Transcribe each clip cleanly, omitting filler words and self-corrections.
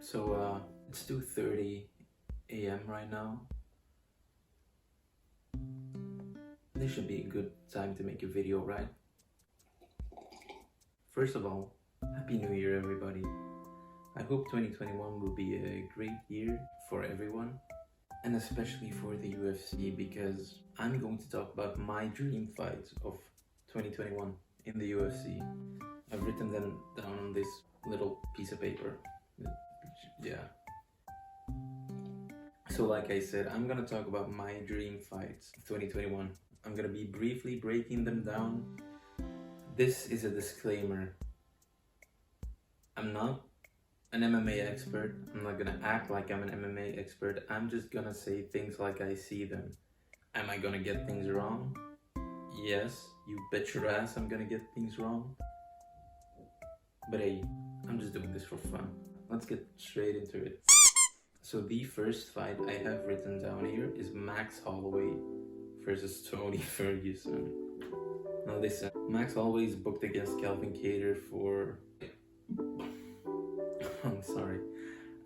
It's 2:30 a.m. right now. This should be a good time to make a video, right? First of all, Happy New Year, everybody. I hope 2021 will be a great year for everyone, and especially for the UFC, because I'm going to talk about my dream fights of 2021 in the UFC. I've written them down on this little piece of paper. Yeah. So like I said, I'm gonna talk about my dream fights of 2021. I'm gonna be briefly breaking them down. This is a disclaimer. I'm not an MMA expert. I'm not gonna act like I'm an MMA expert. I'm just gonna say things like I see them. Am I gonna get things wrong? Yes, you bet your ass I'm gonna get things wrong. But hey, I'm just doing this for fun. Let's get straight into it. So the first fight I have written down here is Max Holloway versus Tony Ferguson. Now listen, Max Holloway is booked against Calvin Kattar for... I'm sorry.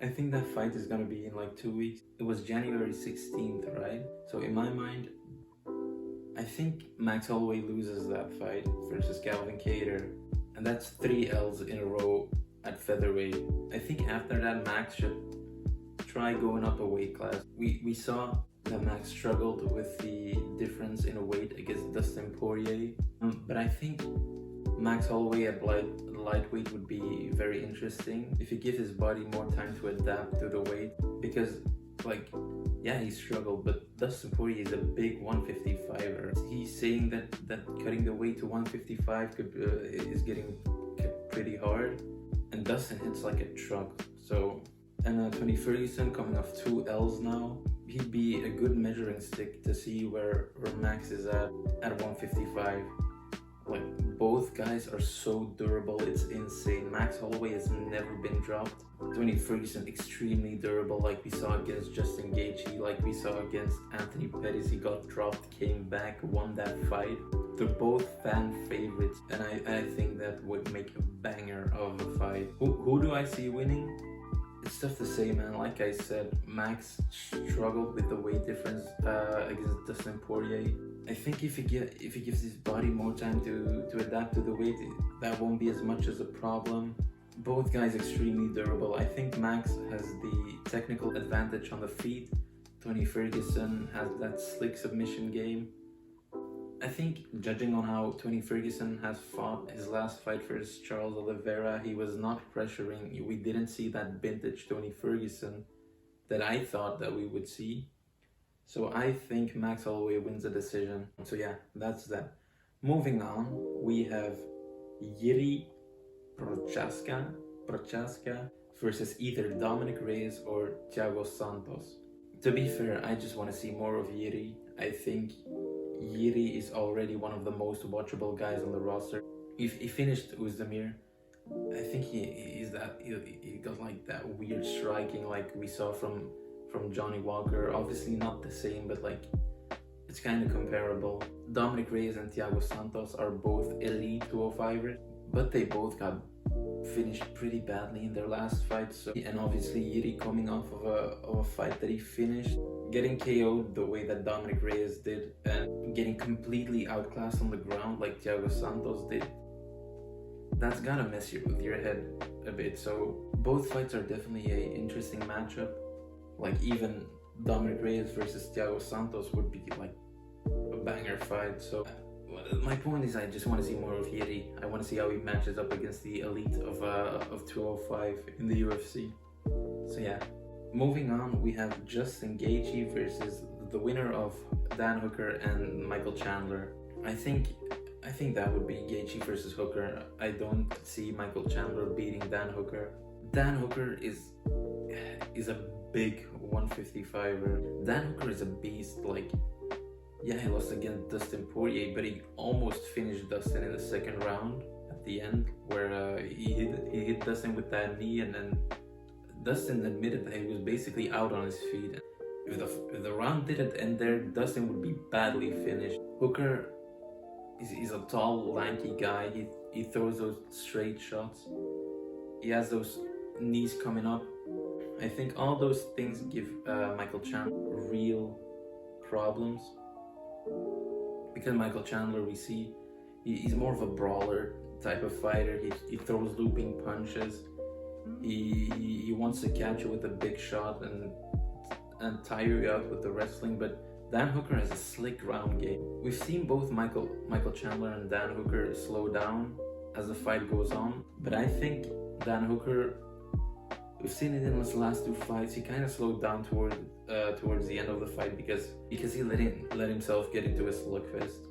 I think that fight is gonna be in like 2 weeks. It was January 16th, right? So in my mind, I think Max Holloway loses that fight versus Calvin Kattar. And that's 3 L's in a row at featherweight. I think after that, Max should try going up a weight class. We saw that Max struggled with the difference in a weight against Dustin Poirier. But I think Max Holloway at lightweight would be very interesting if he gives his body more time to adapt to the weight. Because, yeah, he struggled, but Dustin Poirier is a big 155er. He's saying that cutting the weight to 155 is getting pretty hard, and Dustin hits like a truck. And Tony Ferguson coming off 2 L's now, he'd be a good measuring stick to see where Max is at 155. Both guys are so durable, it's insane. Max Holloway has never been dropped. Tony Ferguson extremely durable, like we saw against Justin Gaethje, like we saw against Anthony Pettis. He got dropped, came back, won that fight. They're both fan favorites, and I think that would make a banger of a fight. Who do I see winning? It's tough to say, man. Like I said, Max struggled with the weight difference against Dustin Poirier. I think if he gives his body more time to adapt to the weight, that won't be as much as a problem. Both guys extremely durable. I think Max has the technical advantage on the feet. Tony Ferguson has that slick submission game. I think, judging on how Tony Ferguson has fought his last fight versus Charles Oliveira, he was not pressuring. We didn't see that vintage Tony Ferguson that I thought that we would see. So I think Max Holloway wins the decision. So yeah, that's that. Moving on, we have Jiří Prochazka versus either Dominick Reyes or Thiago Santos. To be fair, I just want to see more of Jiří. I think Jiří is already one of the most watchable guys on the roster. If he finished Uzdemir, I think he got like that weird striking like we saw from Johnny Walker. Obviously not the same, but it's kind of comparable. Dominick Reyes and Thiago Santos are both elite 205ers, but they both got finished pretty badly in their last fight. And obviously Jiří coming off of a fight that he finished, getting KO'd the way that Dominick Reyes did, and getting completely outclassed on the ground like Thiago Santos did, that's gotta mess you with your head a bit. So both fights are definitely an interesting matchup. Even Dominick Reyes versus Thiago Santos would be like a banger fight. So my point is, I just want to see more of Jiří. I want to see how he matches up against the elite of 205 in the UFC. So yeah, moving on, we have Justin Gaethje versus the winner of Dan Hooker and Michael Chandler. I think that would be Gaethje versus Hooker. I don't see Michael Chandler beating Dan Hooker. Dan Hooker is a big 155er. Dan Hooker is a beast. Yeah, he lost against Dustin Poirier, but he almost finished Dustin in the second round at the end, where he hit Dustin with that knee, and then Dustin admitted that he was basically out on his feet. If the round didn't end there, Dustin would be badly finished. Hooker is a tall, lanky guy. He throws those straight shots. He has those knees coming up, I think all those things give Michael Chandler real problems, because Michael Chandler, we see he's more of a brawler type of fighter. He throws looping punches. He wants to catch you with a big shot and tire you out with the wrestling. But Dan Hooker has a slick ground game. We've seen both Michael Chandler and Dan Hooker slow down as the fight goes on, but I think Dan Hooker, we've seen it in his last two fights, he kind of slowed down towards the end of the fight because he let himself get into a slugfest.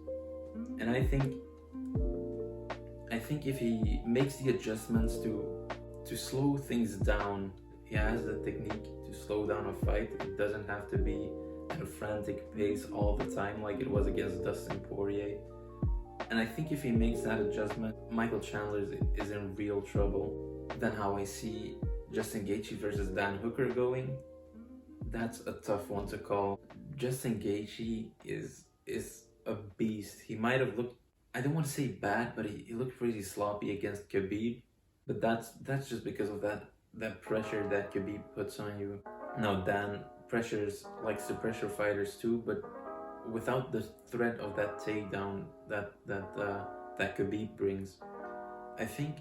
And I think if he makes the adjustments to slow things down, he has the technique to slow down a fight. It doesn't have to be at a frantic pace all the time like it was against Dustin Poirier. And I think if he makes that adjustment, Michael Chandler is in real trouble. Then how I see Justin Gaethje versus Dan Hooker going, that's a tough one to call. Justin Gaethje is a beast. He might have looked, I don't want to say bad, but he looked pretty sloppy against Khabib. But that's just because of that pressure that Khabib puts on you. Now Dan likes to pressure fighters too, but without the threat of that takedown that Khabib brings, I think,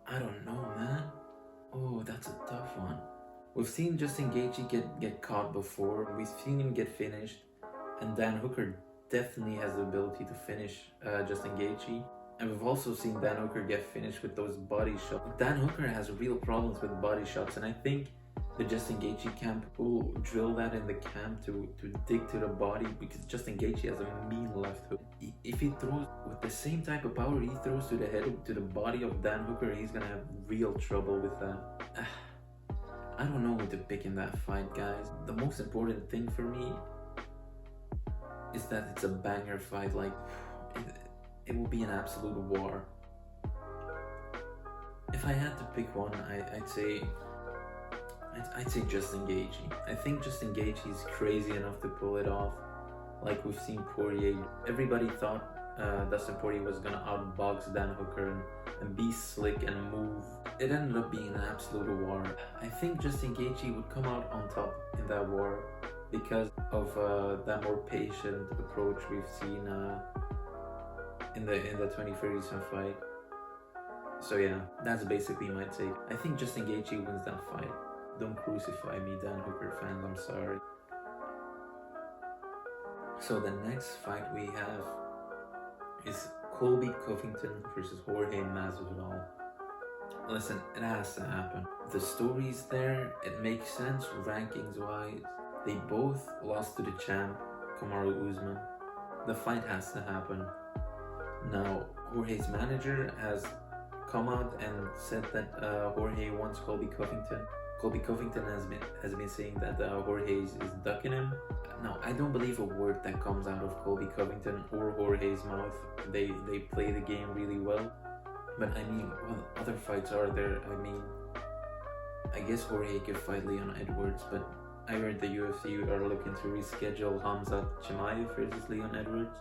I don't know, man. Oh, that's a tough one. We've seen Justin Gaethje get caught before. We've seen him get finished, and Dan Hooker definitely has the ability to finish Justin Gaethje. And we've also seen Dan Hooker get finished with those body shots. Dan Hooker has real problems with body shots, and I think the Justin Gaethje camp will drill that in the camp to dig to the body, because Justin Gaethje has a mean left hook. If he throws with the same type of power he throws to the head, to the body of Dan Hooker, he's gonna have real trouble with that. I don't know who to pick in that fight, guys. The most important thing for me is that it's a banger fight. Like, it will be an absolute war. If I had to pick one, I'd say Justin Gaethje. I think Justin Gaethje is crazy enough to pull it off. Like we've seen Poirier. Everybody thought Dustin Poirier was gonna outbox Dan Hooker and be slick and move. It ended up being an absolute war. I think Justin Gaethje would come out on top in that war because of that more patient approach we've seen in the 20 Ferguson fight. So yeah, that's basically my take. I think Justin Gaethje wins that fight. Don't crucify me, Dan Hooker fans, I'm sorry. So the next fight we have is Colby Covington versus Jorge Masvidal. Listen, it has to happen. The story's there, it makes sense rankings wise. They both lost to the champ, Kamaru Usman. The fight has to happen. Now, Jorge's manager has come out and said that Jorge wants Colby Covington. Colby Covington has been saying that Jorge is ducking him. Now, I don't believe a word that comes out of Colby Covington or Jorge's mouth. They play the game really well. But I mean, what other fights are there? I mean, I guess Jorge could fight Leon Edwards, but I heard the UFC are looking to reschedule Hamza Chimaev versus Leon Edwards.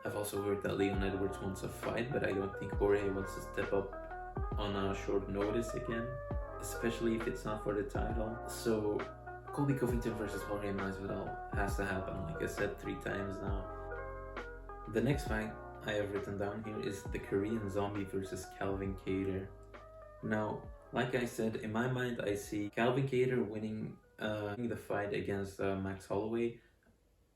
I've also heard that Leon Edwards wants a fight, but I don't think Jorge wants to step up on a short notice again, especially if it's not for the title. So Colby Covington versus Jorge Masvidal has to happen, like I said 3 times now. The next fight I have written down here is the Korean Zombie versus Calvin Kattar. Now, like I said, in my mind I see Calvin Kattar winning the fight against Max Holloway,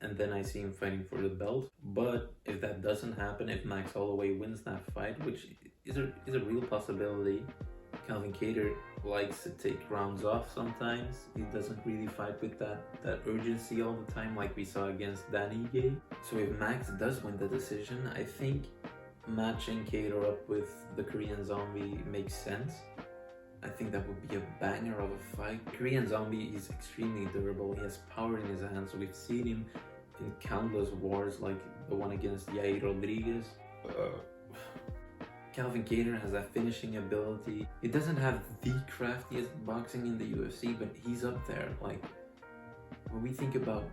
and then I see him fighting for the belt. But if that doesn't happen, if Max Holloway wins that fight, which is a real possibility, Calvin Kattar likes to take rounds off sometimes. He doesn't really fight with that urgency all the time like we saw against Dan Ige. So if Max does win the decision, I think matching Kattar up with the Korean Zombie makes sense. I think that would be a banger of a fight. Korean Zombie is extremely durable. He has power in his hands. So we've seen him in countless wars like the one against Yair Rodriguez. Calvin Kattar has that finishing ability. He doesn't have the craftiest boxing in the UFC, but he's up there. Like, when we think about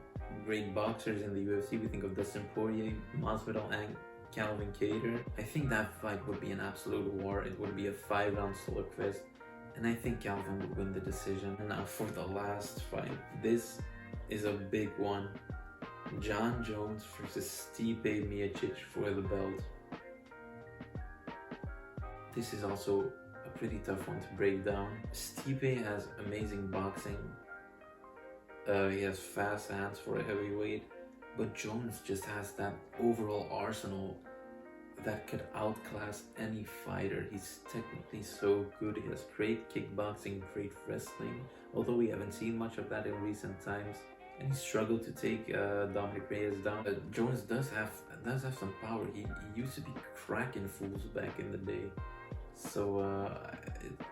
great boxers in the UFC, we think of Dustin Poirier, Masvidal, and Calvin Kattar. I think that fight would be an absolute war. It would be a 5-round slugfest. And I think Calvin will win the decision. And now for the last fight. This is a big one. John Jones versus Stipe Miocic for the belt. This is also a pretty tough one to break down. Stipe has amazing boxing. He has fast hands for a heavyweight. But Jones just has that overall arsenal that could outclass any fighter. He's technically so good. He has great kickboxing, great wrestling, although we haven't seen much of that in recent times. And he struggled to take Dominick Reyes down. Jones does have some power. He used to be cracking fools back in the day. So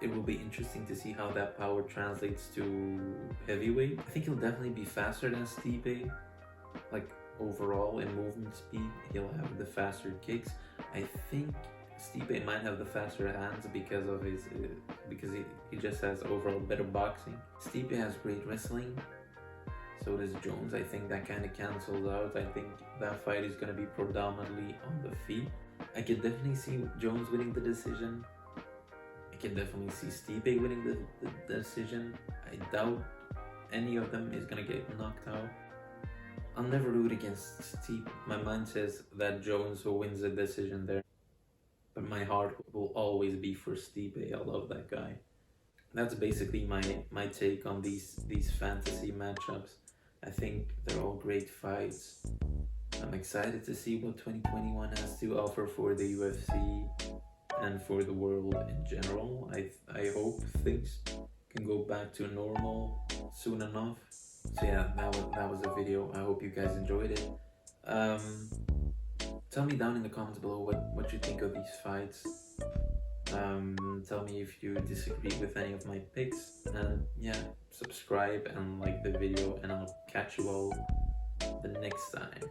it will be interesting to see how that power translates to heavyweight. I think he'll definitely be faster than Stipe. Like overall in movement speed, he'll have the faster kicks. I think Stipe might have the faster hands because of his because he just has overall better boxing. Stipe has great wrestling, so does Jones. I think that kind of cancels out. I think that fight is going to be predominantly on the feet. I could definitely see Jones winning the decision. I can definitely see Stipe winning the decision. I doubt any of them is going to get knocked out. I'll never root against Stipe. My mind says that Jones will win the decision there. But my heart will always be for Stipe. I love that guy. That's basically my take on these fantasy matchups. I think they're all great fights. I'm excited to see what 2021 has to offer for the UFC and for the world in general. I hope things can go back to normal soon enough. So yeah, that was a video. I hope you guys enjoyed it. Tell me down in the comments below what you think of these fights. Tell me if you disagree with any of my picks. And yeah, subscribe and like the video, and I'll catch you all the next time.